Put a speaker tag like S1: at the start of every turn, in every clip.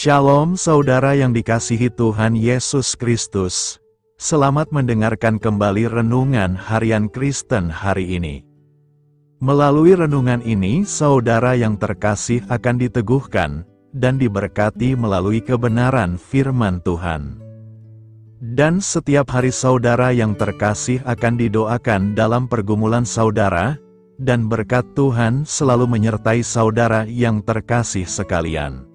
S1: Shalom saudara yang dikasihi Tuhan Yesus Kristus. Selamat mendengarkan kembali renungan harian Kristen hari ini. Melalui renungan ini, saudara yang terkasih akan diteguhkan dan diberkati melalui kebenaran firman Tuhan. Dan setiap hari saudara yang terkasih akan didoakan dalam pergumulan saudara, dan berkat Tuhan selalu menyertai saudara yang terkasih sekalian.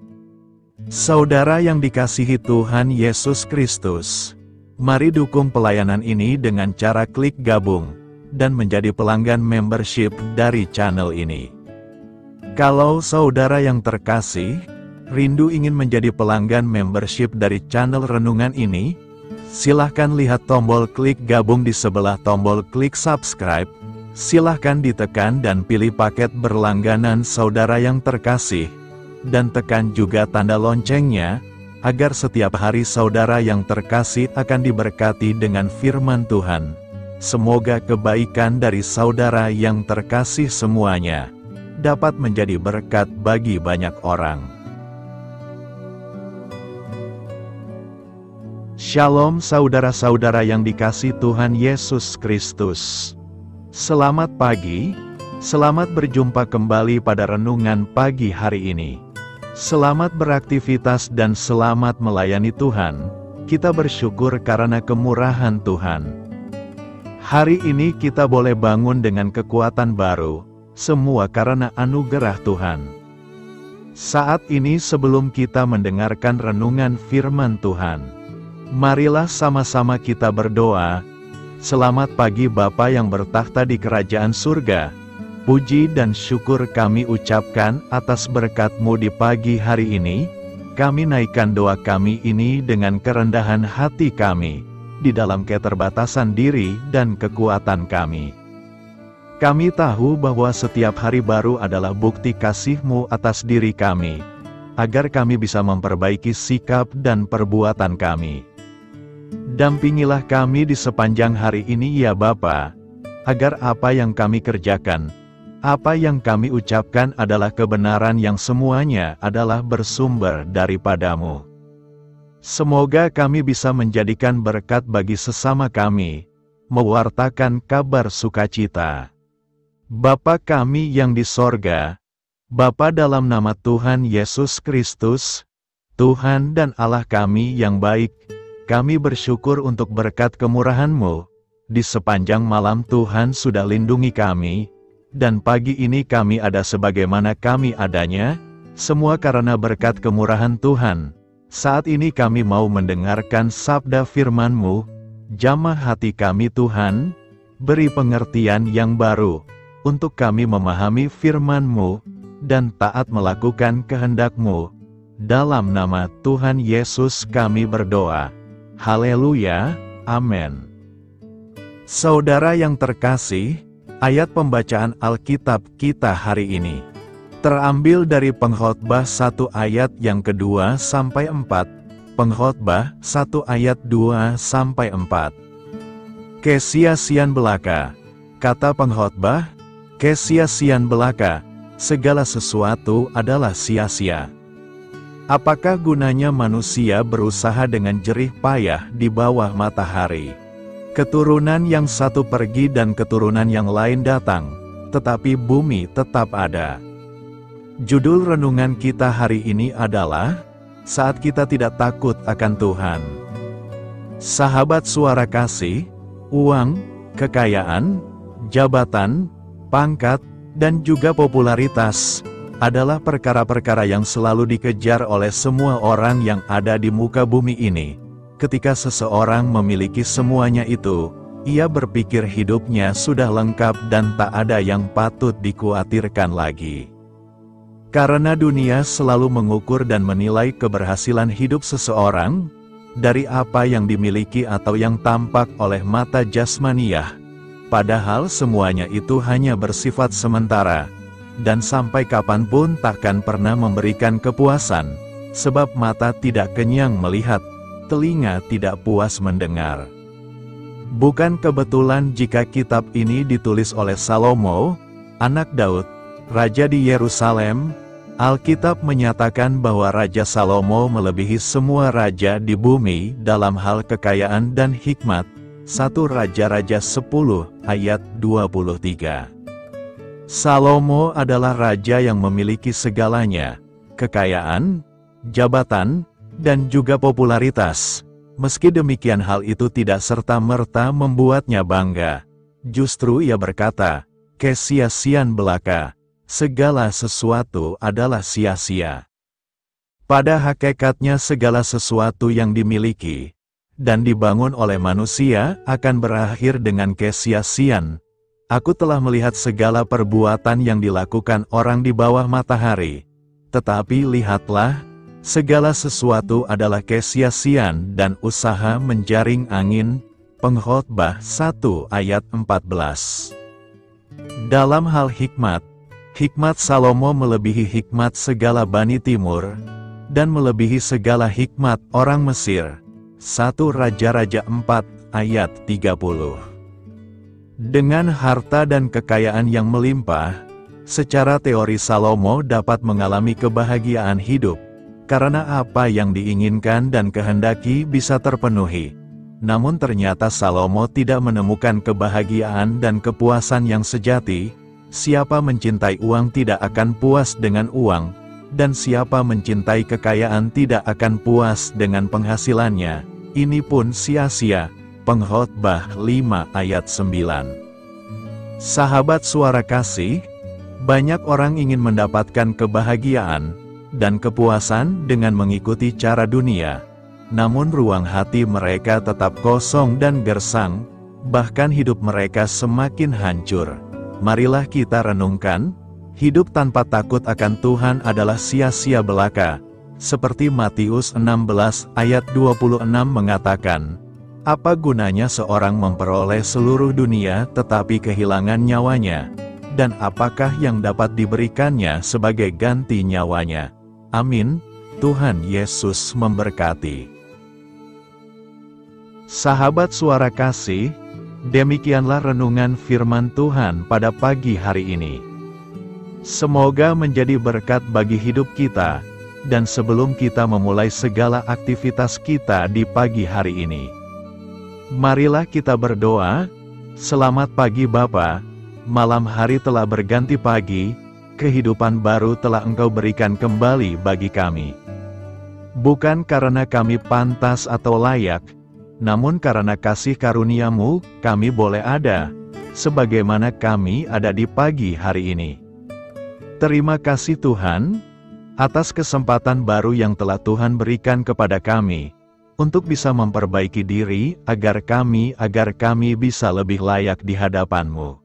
S1: Saudara yang dikasihi Tuhan Yesus Kristus, mari dukung pelayanan ini dengan cara klik gabung dan menjadi pelanggan membership dari channel ini. Kalau saudara yang terkasih, rindu ingin menjadi pelanggan membership dari channel renungan ini, silahkan lihat tombol klik gabung di sebelah tombol klik subscribe, silahkan ditekan dan pilih paket berlangganan saudara yang terkasih, dan tekan juga tanda loncengnya, agar setiap hari saudara yang terkasih akan diberkati dengan firman Tuhan. Semoga kebaikan dari saudara yang terkasih semuanya dapat menjadi berkat bagi banyak orang. Shalom saudara-saudara yang dikasihi Tuhan Yesus Kristus. Selamat pagi, selamat berjumpa kembali pada renungan pagi hari ini. Selamat beraktivitas dan selamat melayani Tuhan. Kita bersyukur karena kemurahan Tuhan. Hari ini kita boleh bangun dengan kekuatan baru, semua karena anugerah Tuhan. Saat ini sebelum kita mendengarkan renungan firman Tuhan, marilah sama-sama kita berdoa. Selamat pagi Bapa yang bertakhta di kerajaan surga. Puji dan syukur kami ucapkan atas berkat-Mu di pagi hari ini. Kami naikkan doa kami ini dengan kerendahan hati kami, di dalam keterbatasan diri dan kekuatan kami. Kami tahu bahwa setiap hari baru adalah bukti kasih-Mu atas diri kami, agar kami bisa memperbaiki sikap dan perbuatan kami. Dampingilah kami di sepanjang hari ini ya Bapa, agar apa yang kami kerjakan, apa yang kami ucapkan adalah kebenaran yang semuanya adalah bersumber daripada-Mu. Semoga kami bisa menjadikan berkat bagi sesama kami, mewartakan kabar sukacita. Bapa kami yang di sorga, Bapa dalam nama Tuhan Yesus Kristus, Tuhan dan Allah kami yang baik, kami bersyukur untuk berkat kemurahan-Mu. Di sepanjang malam Tuhan sudah lindungi kami, dan pagi ini kami ada sebagaimana kami adanya, semua karena berkat kemurahan Tuhan. Saat ini kami mau mendengarkan sabda firman-Mu, jamah hati kami Tuhan, beri pengertian yang baru, untuk kami memahami firman-Mu, dan taat melakukan kehendak-Mu. Dalam nama Tuhan Yesus kami berdoa. Haleluya, amin. Saudara yang terkasih, ayat pembacaan Alkitab kita hari ini terambil dari Pengkhotbah 1 ayat yang kedua sampai 4, Pengkhotbah 1 ayat 2 sampai 4. Kesia-sian belaka, kata Pengkhotbah, kesia-sian belaka, segala sesuatu adalah sia-sia. Apakah gunanya manusia berusaha dengan jerih payah di bawah matahari? Keturunan yang satu pergi dan keturunan yang lain datang, tetapi bumi tetap ada. Judul renungan kita hari ini adalah, Saat Kita Tidak Takut Akan Tuhan. Sahabat suara kasih, uang, kekayaan, jabatan, pangkat, dan juga popularitas adalah perkara-perkara yang selalu dikejar oleh semua orang yang ada di muka bumi ini. Ketika seseorang memiliki semuanya itu, ia berpikir hidupnya sudah lengkap dan tak ada yang patut dikhawatirkan lagi. Karena dunia selalu mengukur dan menilai keberhasilan hidup seseorang dari apa yang dimiliki atau yang tampak oleh mata jasmaniah. Padahal semuanya itu hanya bersifat sementara, dan sampai kapanpun takkan pernah memberikan kepuasan, sebab mata tidak kenyang melihat, telinga tidak puas mendengar. Bukan kebetulan jika kitab ini ditulis oleh Salomo, anak Daud, raja di Yerusalem, Alkitab menyatakan bahwa Raja Salomo melebihi semua raja di bumi dalam hal kekayaan dan hikmat. 1 Raja-Raja 10 ayat 23. Salomo adalah raja yang memiliki segalanya, kekayaan, jabatan, dan juga popularitas. Meski demikian hal itu tidak serta-merta membuatnya bangga. Justru ia berkata, "Kesia-sian belaka. Segala sesuatu adalah sia-sia." Pada hakikatnya segala sesuatu yang dimiliki dan dibangun oleh manusia akan berakhir dengan kesia-sian. Aku telah melihat segala perbuatan yang dilakukan orang di bawah matahari. Tetapi lihatlah, segala sesuatu adalah kesia-sian dan usaha menjaring angin. Pengkhotbah 1 ayat 14. Dalam hal hikmat, hikmat Salomo melebihi hikmat segala Bani Timur, dan melebihi segala hikmat orang Mesir. 1 Raja-Raja 4 ayat 30. Dengan harta dan kekayaan yang melimpah, secara teori Salomo dapat mengalami kebahagiaan hidup, karena apa yang diinginkan dan kehendaki bisa terpenuhi. Namun ternyata Salomo tidak menemukan kebahagiaan dan kepuasan yang sejati. Siapa mencintai uang tidak akan puas dengan uang, dan siapa mencintai kekayaan tidak akan puas dengan penghasilannya. Ini pun sia-sia. Pengkhotbah 5 ayat 9. Sahabat Suara Kasih, banyak orang ingin mendapatkan kebahagiaan dan kepuasan dengan mengikuti cara dunia. Namun ruang hati mereka tetap kosong dan gersang, bahkan hidup mereka semakin hancur. Marilah kita renungkan, hidup tanpa takut akan Tuhan adalah sia-sia belaka. Seperti Matius 16 ayat 26 mengatakan, "Apa gunanya seorang memperoleh seluruh dunia tetapi kehilangan nyawanya? Dan apakah yang dapat diberikannya sebagai ganti nyawanya?" Amin. Tuhan Yesus memberkati. Sahabat Suara Kasih, demikianlah renungan firman Tuhan pada pagi hari ini. Semoga menjadi berkat bagi hidup kita, dan sebelum kita memulai segala aktivitas kita di pagi hari ini, marilah kita berdoa. Selamat pagi Bapa, malam hari telah berganti pagi, kehidupan baru telah Engkau berikan kembali bagi kami. Bukan karena kami pantas atau layak, namun karena kasih karunia-Mu, kami boleh ada, sebagaimana kami ada di pagi hari ini. Terima kasih Tuhan, atas kesempatan baru yang telah Tuhan berikan kepada kami, untuk bisa memperbaiki diri, agar kami bisa lebih layak di hadapan-Mu.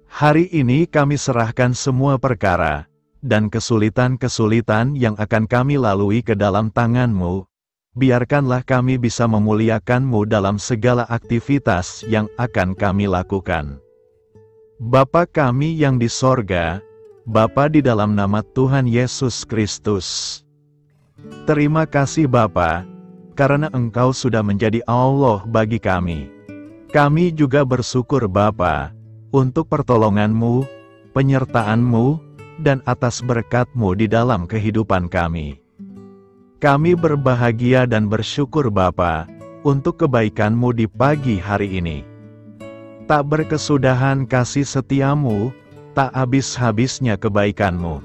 S1: Hari ini kami serahkan semua perkara, dan kesulitan-kesulitan yang akan kami lalui ke dalam tangan-Mu. Biarkanlah kami bisa memuliakan-Mu dalam segala aktivitas yang akan kami lakukan. Bapa kami yang di sorga, Bapa di dalam nama Tuhan Yesus Kristus. Terima kasih Bapa, karena Engkau sudah menjadi Allah bagi kami. Kami juga bersyukur Bapa, untuk pertolongan-Mu, penyertaan-Mu, dan atas berkat-Mu di dalam kehidupan kami. Kami berbahagia dan bersyukur Bapa, untuk kebaikan-Mu di pagi hari ini. Tak berkesudahan kasih setia-Mu, tak habis-habisnya kebaikan-Mu.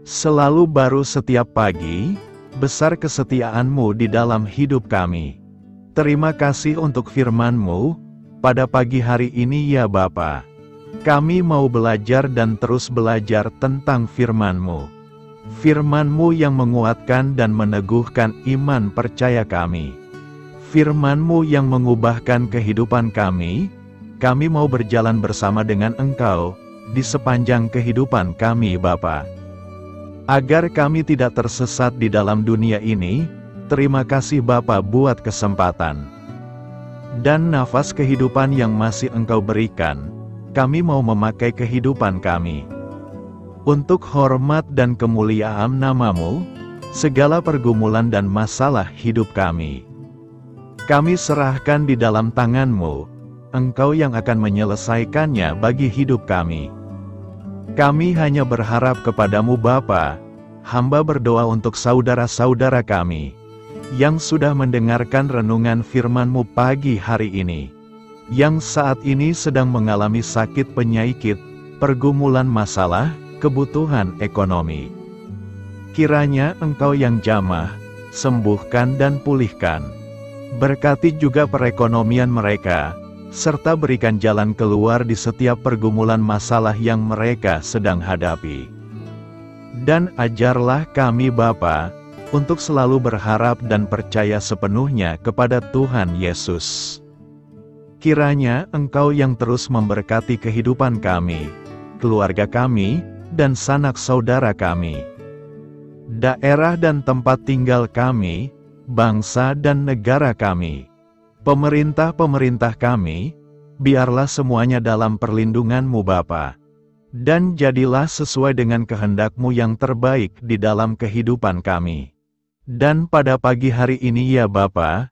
S1: Selalu baru setiap pagi, besar kesetiaan-Mu di dalam hidup kami. Terima kasih untuk firman-Mu, pada pagi hari ini ya Bapa. Kami mau belajar dan terus belajar tentang firman-Mu. Firman-Mu yang menguatkan dan meneguhkan iman percaya kami. Firman-Mu yang mengubahkan kehidupan kami mau berjalan bersama dengan Engkau, di sepanjang kehidupan kami Bapa. Agar kami tidak tersesat di dalam dunia ini, terima kasih Bapa buat kesempatan dan nafas kehidupan yang masih Engkau berikan. Kami mau memakai kehidupan kami untuk hormat dan kemuliaan nama-Mu, segala pergumulan dan masalah hidup kami serahkan di dalam tangan-Mu. Engkau yang akan menyelesaikannya bagi hidup kami. Kami hanya berharap kepada-Mu Bapa, hamba berdoa untuk saudara-saudara kami yang sudah mendengarkan renungan firman-Mu pagi hari ini, yang saat ini sedang mengalami sakit penyakit, pergumulan masalah, kebutuhan ekonomi. Kiranya Engkau yang jamah, sembuhkan dan pulihkan. Berkati juga perekonomian mereka, serta berikan jalan keluar di setiap pergumulan masalah yang mereka sedang hadapi. Dan ajarlah kami Bapa, untuk selalu berharap dan percaya sepenuhnya kepada Tuhan Yesus. Kiranya Engkau yang terus memberkati kehidupan kami, keluarga kami, dan sanak saudara kami, daerah dan tempat tinggal kami, bangsa dan negara kami, pemerintah-pemerintah kami, biarlah semuanya dalam perlindungan-Mu Bapa, dan jadilah sesuai dengan kehendak-Mu yang terbaik di dalam kehidupan kami. Dan pada pagi hari ini ya Bapa,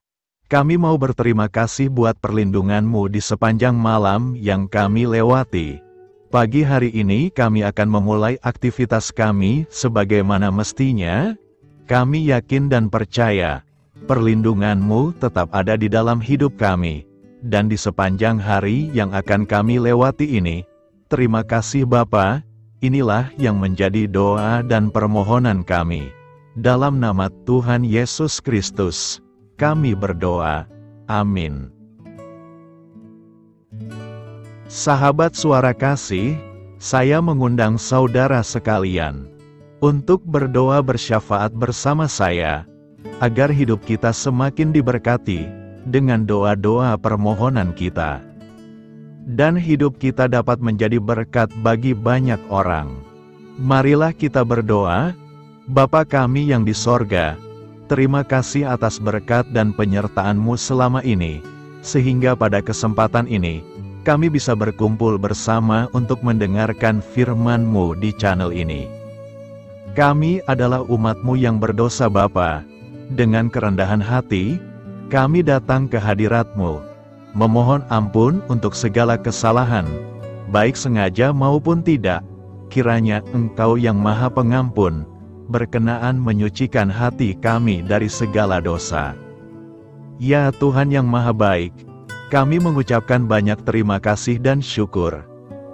S1: kami mau berterima kasih buat perlindungan-Mu di sepanjang malam yang kami lewati. Pagi hari ini kami akan memulai aktivitas kami sebagaimana mestinya. Kami yakin dan percaya, perlindungan-Mu tetap ada di dalam hidup kami, dan di sepanjang hari yang akan kami lewati ini. Terima kasih Bapa, inilah yang menjadi doa dan permohonan kami. Dalam nama Tuhan Yesus Kristus, kami berdoa. Amin. Sahabat Suara Kasih, saya mengundang saudara sekalian untuk berdoa bersyafaat bersama saya, agar hidup kita semakin diberkati dengan doa-doa permohonan kita, dan hidup kita dapat menjadi berkat bagi banyak orang. Marilah kita berdoa. Bapa kami yang di sorga, terima kasih atas berkat dan penyertaan-Mu selama ini, sehingga pada kesempatan ini, kami bisa berkumpul bersama untuk mendengarkan firman-Mu di channel ini. Kami adalah umat-Mu yang berdosa Bapa. Dengan kerendahan hati, kami datang ke hadirat-Mu, memohon ampun untuk segala kesalahan, baik sengaja maupun tidak. Kiranya Engkau yang Maha Pengampun, berkenaan menyucikan hati kami dari segala dosa. Ya Tuhan yang Maha Baik, kami mengucapkan banyak terima kasih dan syukur,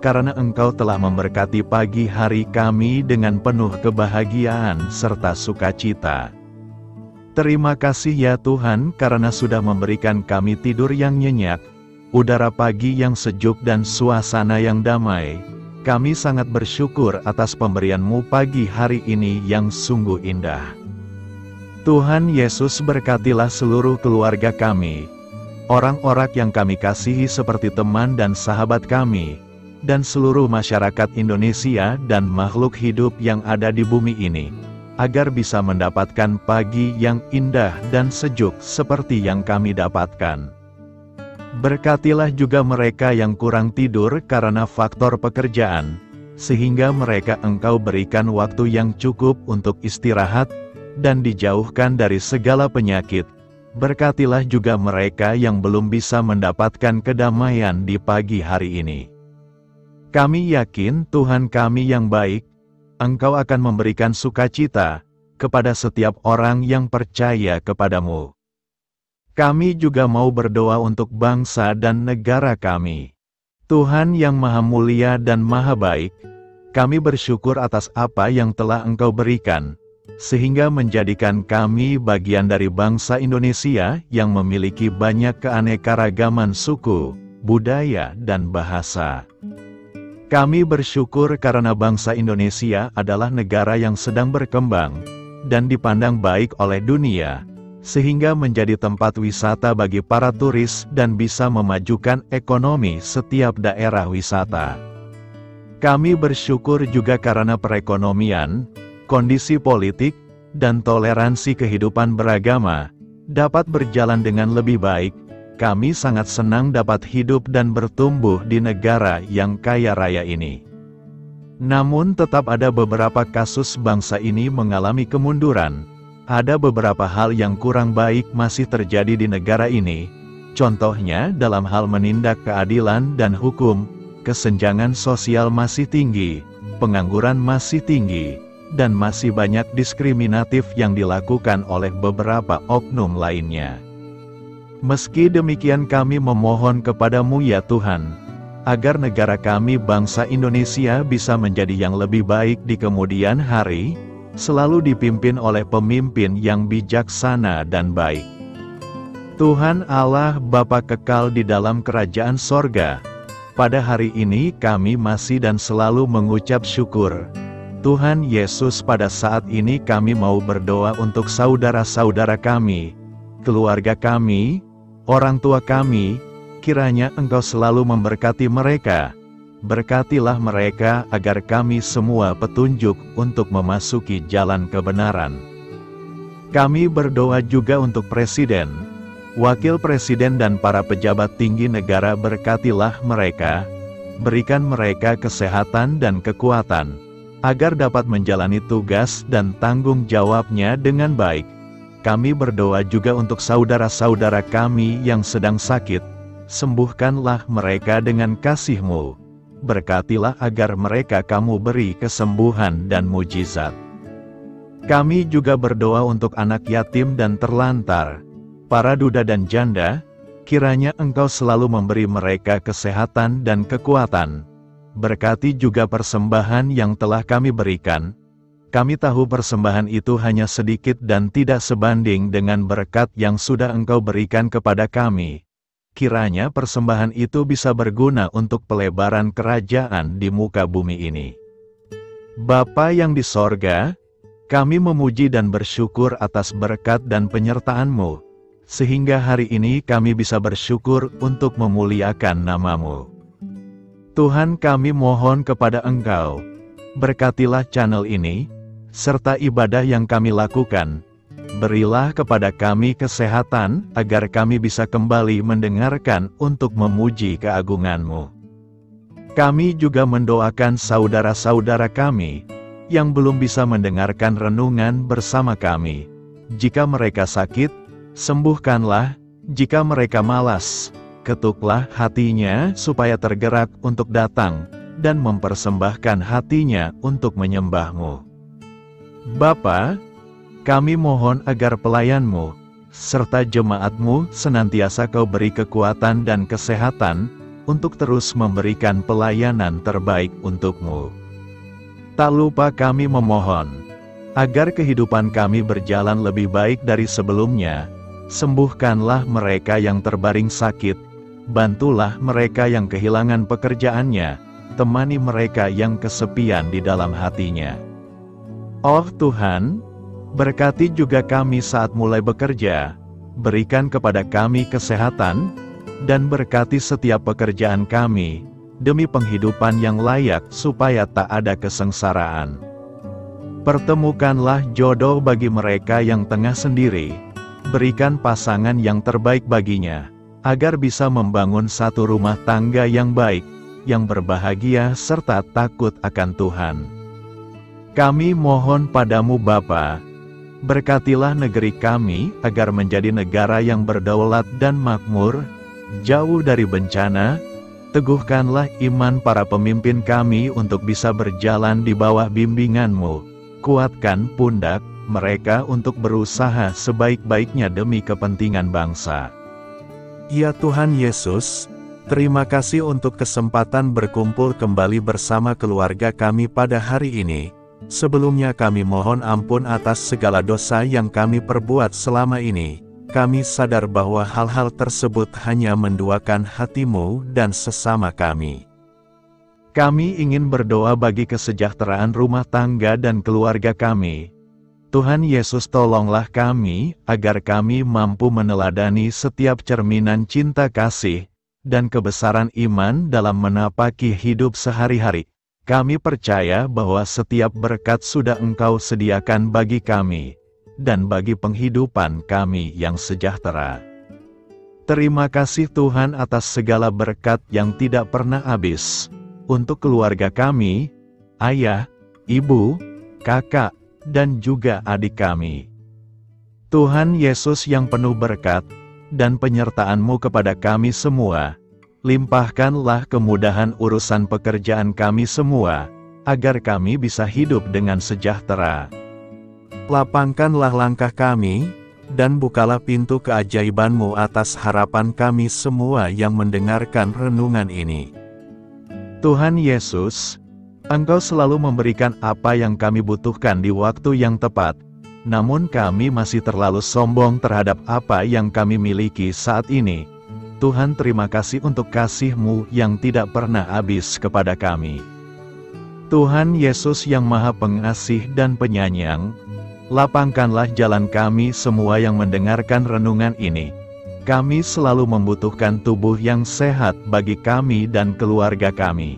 S1: karena Engkau telah memberkati pagi hari kami dengan penuh kebahagiaan serta sukacita. Terima kasih ya Tuhan karena sudah memberikan kami tidur yang nyenyak, udara pagi yang sejuk dan suasana yang damai. Kami sangat bersyukur atas pemberian-Mu pagi hari ini yang sungguh indah. Tuhan Yesus berkatilah seluruh keluarga kami, orang-orang yang kami kasihi seperti teman dan sahabat kami, dan seluruh masyarakat Indonesia dan makhluk hidup yang ada di bumi ini, agar bisa mendapatkan pagi yang indah dan sejuk seperti yang kami dapatkan. Berkatilah juga mereka yang kurang tidur karena faktor pekerjaan, sehingga mereka Engkau berikan waktu yang cukup untuk istirahat, dan dijauhkan dari segala penyakit. Berkatilah juga mereka yang belum bisa mendapatkan kedamaian di pagi hari ini. Kami yakin Tuhan kami yang baik, Engkau akan memberikan sukacita kepada setiap orang yang percaya kepadamu. Kami juga mau berdoa untuk bangsa dan negara kami. Tuhan yang Maha Mulia dan Maha Baik, kami bersyukur atas apa yang telah Engkau berikan, sehingga menjadikan kami bagian dari bangsa Indonesia yang memiliki banyak keanekaragaman suku, budaya, dan bahasa. Kami bersyukur karena bangsa Indonesia adalah negara yang sedang berkembang, dan dipandang baik oleh dunia, sehingga menjadi tempat wisata bagi para turis dan bisa memajukan ekonomi setiap daerah wisata. Kami bersyukur juga karena perekonomian, kondisi politik, dan toleransi kehidupan beragama dapat berjalan dengan lebih baik. Kami sangat senang dapat hidup dan bertumbuh di negara yang kaya raya ini. Namun tetap ada beberapa kasus bangsa ini mengalami kemunduran. Ada beberapa hal yang kurang baik masih terjadi di negara ini. Contohnya dalam hal menindak keadilan dan hukum, kesenjangan sosial masih tinggi, pengangguran masih tinggi, dan masih banyak diskriminatif yang dilakukan oleh beberapa oknum lainnya. Meski demikian kami memohon kepadamu ya Tuhan, agar negara kami bangsa Indonesia bisa menjadi yang lebih baik di kemudian hari, selalu dipimpin oleh pemimpin yang bijaksana dan baik. Tuhan Allah Bapa kekal di dalam kerajaan sorga, pada hari ini kami masih dan selalu mengucap syukur. Tuhan Yesus, pada saat ini kami mau berdoa untuk saudara-saudara kami, keluarga kami, orang tua kami, kiranya Engkau selalu memberkati mereka. Berkatilah mereka agar kami semua petunjuk untuk memasuki jalan kebenaran. Kami berdoa juga untuk Presiden, Wakil Presiden dan para pejabat tinggi negara. Berkatilah mereka, berikan mereka kesehatan dan kekuatan, agar dapat menjalani tugas dan tanggung jawabnya dengan baik. Kami berdoa juga untuk saudara-saudara kami yang sedang sakit, sembuhkanlah mereka dengan kasih-Mu. Berkatilah agar mereka Kamu beri kesembuhan dan mujizat. Kami juga berdoa untuk anak yatim dan terlantar, para duda dan janda, kiranya Engkau selalu memberi mereka kesehatan dan kekuatan. Berkati juga persembahan yang telah kami berikan. Kami tahu persembahan itu hanya sedikit dan tidak sebanding dengan berkat yang sudah Engkau berikan kepada kami. Kiranya persembahan itu bisa berguna untuk pelebaran kerajaan di muka bumi ini. Bapa yang di sorga, kami memuji dan bersyukur atas berkat dan penyertaan-Mu, sehingga hari ini kami bisa bersyukur untuk memuliakan nama-Mu. Tuhan, kami mohon kepada Engkau, berkatilah channel ini, serta ibadah yang kami lakukan. Berilah kepada kami kesehatan, agar kami bisa kembali mendengarkan untuk memuji keagungan-Mu. Kami juga mendoakan saudara-saudara kami, yang belum bisa mendengarkan renungan bersama kami. Jika mereka sakit, sembuhkanlah. Jika mereka malas, ketuklah hatinya supaya tergerak untuk datang, dan mempersembahkan hatinya untuk menyembah-Mu. Bapa, kami mohon agar pelayan-Mu, serta jemaat-Mu senantiasa Kau beri kekuatan dan kesehatan, untuk terus memberikan pelayanan terbaik untuk-Mu. Tak lupa kami memohon, agar kehidupan kami berjalan lebih baik dari sebelumnya. Sembuhkanlah mereka yang terbaring sakit, bantulah mereka yang kehilangan pekerjaannya, temani mereka yang kesepian di dalam hatinya. Oh Tuhan, berkati juga kami saat mulai bekerja, berikan kepada kami kesehatan, dan berkati setiap pekerjaan kami, demi penghidupan yang layak supaya tak ada kesengsaraan. Pertemukanlah jodoh bagi mereka yang tengah sendiri, berikan pasangan yang terbaik baginya, agar bisa membangun satu rumah tangga yang baik, yang berbahagia serta takut akan Tuhan. Kami mohon padamu Bapa, berkatilah negeri kami agar menjadi negara yang berdaulat dan makmur, jauh dari bencana. Teguhkanlah iman para pemimpin kami untuk bisa berjalan di bawah bimbingan-Mu. Kuatkan pundak mereka untuk berusaha sebaik-baiknya demi kepentingan bangsa. Ya Tuhan Yesus, terima kasih untuk kesempatan berkumpul kembali bersama keluarga kami pada hari ini. Sebelumnya kami mohon ampun atas segala dosa yang kami perbuat selama ini. Kami sadar bahwa hal-hal tersebut hanya menduakan hati-Mu dan sesama kami. Kami ingin berdoa bagi kesejahteraan rumah tangga dan keluarga kami. Tuhan Yesus, tolonglah kami, agar kami mampu meneladani setiap cerminan cinta kasih, dan kebesaran iman dalam menapaki hidup sehari-hari. Kami percaya bahwa setiap berkat sudah Engkau sediakan bagi kami, dan bagi penghidupan kami yang sejahtera. Terima kasih Tuhan atas segala berkat yang tidak pernah habis, untuk keluarga kami, ayah, ibu, kakak, dan juga adik kami. Tuhan Yesus yang penuh berkat, dan penyertaan-Mu kepada kami semua, limpahkanlah kemudahan urusan pekerjaan kami semua, agar kami bisa hidup dengan sejahtera.
S2: Lapangkanlah langkah kami, dan bukalah pintu keajaiban-Mu atas harapan kami semua yang mendengarkan renungan ini.
S1: Tuhan Yesus, Engkau selalu memberikan apa yang kami butuhkan di waktu yang tepat, namun kami masih terlalu sombong terhadap apa yang kami miliki saat ini. Tuhan, terima kasih untuk kasih-Mu yang tidak pernah habis kepada kami. Tuhan Yesus yang Maha Pengasih dan Penyayang, lapangkanlah jalan kami semua yang mendengarkan renungan ini. Kami selalu membutuhkan tubuh yang sehat bagi kami dan keluarga kami.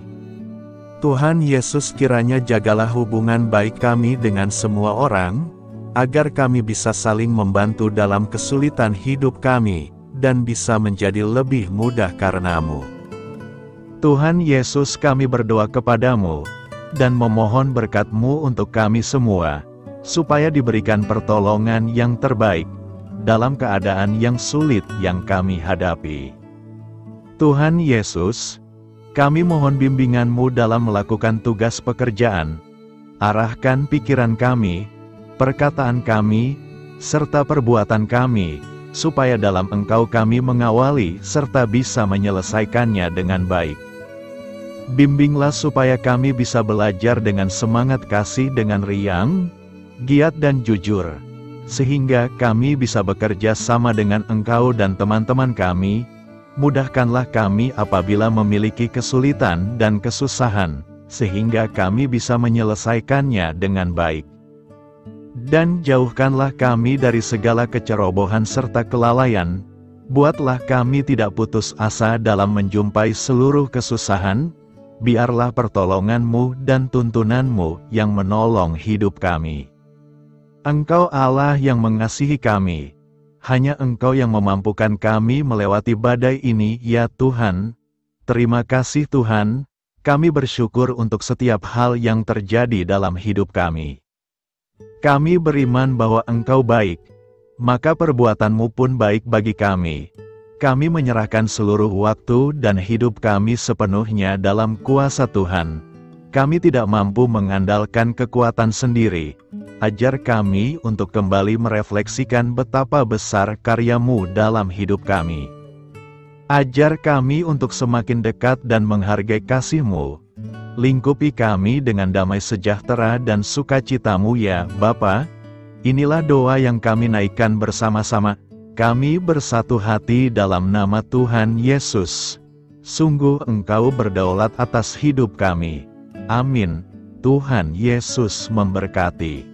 S2: Tuhan Yesus, kiranya jagalah hubungan baik kami dengan semua orang, agar kami bisa saling membantu dalam kesulitan hidup kami, dan bisa menjadi lebih mudah karena-Mu.
S1: Tuhan Yesus, kami berdoa kepadamu, dan memohon berkat-Mu untuk kami semua, supaya diberikan pertolongan yang terbaik, dalam keadaan yang sulit yang kami hadapi. Tuhan Yesus, kami mohon bimbingan-Mu dalam melakukan tugas pekerjaan. Arahkan pikiran kami, perkataan kami, serta perbuatan kami, supaya dalam Engkau kami mengawali serta bisa menyelesaikannya dengan baik. Bimbinglah supaya kami bisa belajar dengan semangat kasih dengan riang, giat dan jujur, sehingga kami bisa bekerja sama dengan Engkau dan teman-teman kami. Mudahkanlah kami apabila memiliki kesulitan dan kesusahan, sehingga kami bisa menyelesaikannya dengan baik. Dan jauhkanlah kami dari segala kecerobohan serta kelalaian. Buatlah kami tidak putus asa dalam menjumpai seluruh kesusahan. Biarlah pertolongan-Mu dan tuntunan-Mu yang menolong hidup kami. Engkau Allah yang mengasihi kami. Hanya Engkau yang memampukan kami melewati badai ini, ya Tuhan. Terima kasih Tuhan, kami bersyukur untuk setiap hal yang terjadi dalam hidup kami. Kami beriman bahwa Engkau baik, maka perbuatan-Mu pun baik bagi kami. Kami menyerahkan seluruh waktu dan hidup kami sepenuhnya dalam kuasa Tuhan. Kami tidak mampu mengandalkan kekuatan sendiri. Ajar kami untuk kembali merefleksikan betapa besar karya-Mu dalam hidup kami. Ajar kami untuk semakin dekat dan menghargai kasih-Mu. Lingkupi kami dengan damai sejahtera dan sukacita-Mu ya Bapa. Inilah doa yang kami naikkan bersama-sama. Kami bersatu hati dalam nama Tuhan Yesus. Sungguh Engkau berdaulat atas hidup kami. Amin. Tuhan Yesus memberkati.